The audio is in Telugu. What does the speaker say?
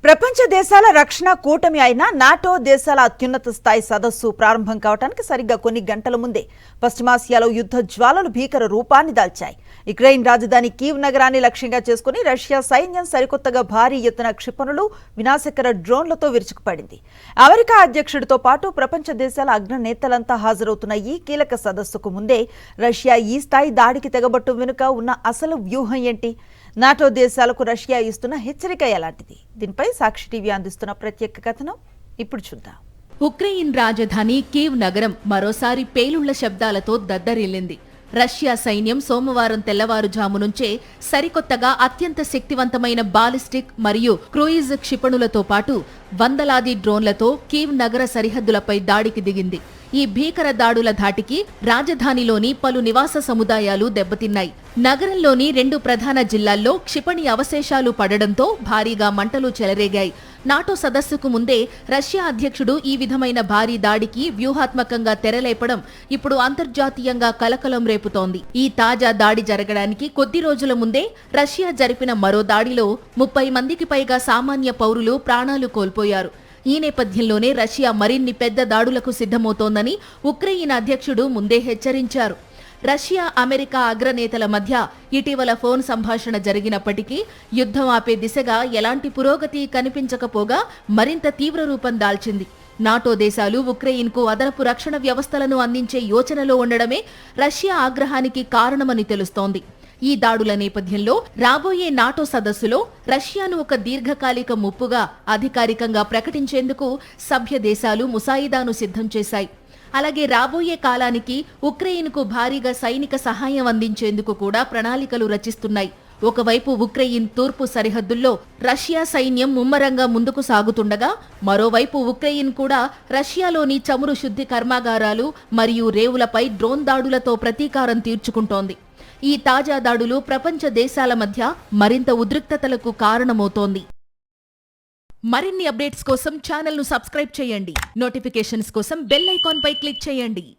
ప్రపంచ దేశాల రక్షణ కూటమి అయిన నాటో దేశాల అత్యున్నత స్థాయి సదస్సు ప్రారంభం కావడానికి సరిగ్గా కొన్ని గంటల ముందే పశ్చిమాసియాలో యుద్ధ జ్వాలలు భీకర రూపాన్ని దాల్చాయి. యుక్రెయిన్ రాజధాని కీవ్ నగరాన్ని లక్ష్యంగా చేసుకుని రష్యా సైన్యం సరికొత్తగా భారీ ఎత్తున క్షిపణులు, వినాశకర డ్రోన్లతో విరుచుకుపడింది. అమెరికా అధ్యక్షుడితో పాటు ప్రపంచ దేశాల అగ్రనేతలంతా హాజరవుతున్న ఈ కీలక సదస్సుకు ముందే రష్యా ఈ స్థాయి దాడికి తెగబట్టు వెనుక ఉన్న అసలు వ్యూహం ఏంటి? నాటో దేశాలకు రష్యా ఇస్తున్న హెచ్చరిక ఎలాంటిది? దీనిపై సాక్షి టీవీ అందిస్తున్న ప్రత్యేక కథనం ఇప్పుడు చూద్దాం. ఉక్రెయిన్ రాజధాని కీవ్ నగరం మరోసారి పేలుళ్ల శబ్దాలతో దద్దరిల్లింది. రష్యా సైన్యం సోమవారం తెల్లవారుజాము నుంచే సరికొత్తగా అత్యంత శక్తివంతమైన బాలిస్టిక్ మరియు క్రూయిజ్ క్షిపణులతో పాటు వందలాది డ్రోన్లతో కీవ్ నగర సరిహద్దులపై దాడికి దిగింది. ఈ భీకర దాడుల ధాటికి రాజధానిలోని పలు నివాస సముదాయాలు దెబ్బతిన్నాయి. నగరంలోని 2 ప్రధాన జిల్లాల్లో క్షిపణి అవశేషాలు పడడంతో భారీగా మంటలు చెలరేగాయి. నాటో సదస్సుకు ముందే రష్యా అధ్యక్షుడు ఈ విధమైన భారీ దాడికి వ్యూహాత్మకంగా తెరలేపడం ఇప్పుడు అంతర్జాతీయంగా కలకలం రేపుతోంది. ఈ తాజా దాడి జరగడానికి కొద్ది రోజుల ముందే రష్యా జరిపిన మరో దాడిలో 30 మందికి పైగా సామాన్య పౌరులు ప్రాణాలు కోల్పోయారు. ఈ నేపథ్యంలోనే రష్యా మరిన్ని పెద్ద దాడులకు సిద్ధమవుతోందని ఉక్రెయిన్ అధ్యక్షుడు ముందే హెచ్చరించారు. రష్యా, అమెరికా అగ్రనేతల మధ్య ఇటీవల ఫోన్ సంభాషణ జరిగినప్పటికీ యుద్ధం ఆపే దిశగా ఎలాంటి పురోగతి కనిపించకపోగా మరింత తీవ్ర రూపం దాల్చింది. నాటో దేశాలు ఉక్రెయిన్కు అదనపు రక్షణ వ్యవస్థలను అందించే యోచనలో ఉండడమే రష్యా ఆగ్రహానికి కారణమని తెలుస్తోంది. ఈ దాడుల నేపథ్యంలో రాబోయే నాటో సదస్సులో రష్యాను ఒక దీర్ఘకాలిక ముప్పుగా అధికారికంగా ప్రకటించేందుకు సభ్య దేశాలు ముసాయిదాను సిద్ధం చేశాయి. అలాగే రాబోయే కాలానికి ఉక్రెయిన్కు భారీగా సైనిక సహాయం అందించేందుకు కూడా ప్రణాళికలు రచిస్తున్నాయి. ఒకవైపు ఉక్రెయిన్ తూర్పు సరిహద్దుల్లో రష్యా సైన్యం ముమ్మరంగా ముందుకు సాగుతుండగా, మరోవైపు ఉక్రెయిన్ కూడా రష్యాలోని చమురు శుద్ధి కర్మాగారాలు మరియు రేవులపై డ్రోన్ దాడులతో ప్రతీకారం తీర్చుకుంటోంది. ఈ తాజా దాడులు ప్రపంచ దేశాల మధ్య మరింత ఉద్రిక్తతలకు కారణమవుతోంది. మరిన్ని అప్డేట్స్ కోసం ఛానల్ను సబ్స్క్రైబ్ చేయండి. నోటిఫికేషన్స్ కోసం బెల్ ఐకాన్ పై క్లిక్ చేయండి.